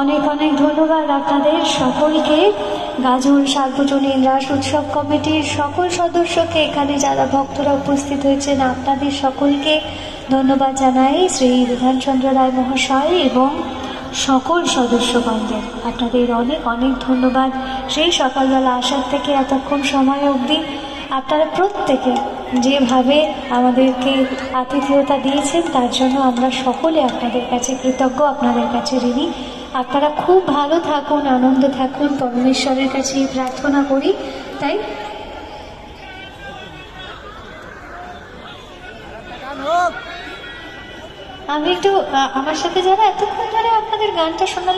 অনেক অনেক ধন্যবাদ আপনাদের সকলকে। গাজন সার্বজনীন রাস উৎসব কমিটির সকল সদস্যকে, এখানে যারা ভক্তরা উপস্থিত হয়েছেন আপনাদের সকলকে ধন্যবাদ জানাই। শ্রী বিধানচন্দ্র রায় মহাশয় এবং সকল সদস্যগণদের আপনাদের অনেক অনেক ধন্যবাদ। সেই সকালবেলা আসার থেকে এতক্ষণ সময় অবধি আপনারা প্রত্যেকে যেভাবে আমাদেরকে আতিথেয়তা দিয়েছেন তার জন্য আমরা সকলে আপনাদের কাছে কৃতজ্ঞ, আপনাদের কাছে ঋণী। আপনারা খুব ভালো থাকুন, আনন্দ থাকুন, পরমেশ্বরের কাছে প্রার্থনা করি। তাই আমি একটু আমার সাথে যারা এতক্ষণ ধরে আপনাদের গানটা শোনালো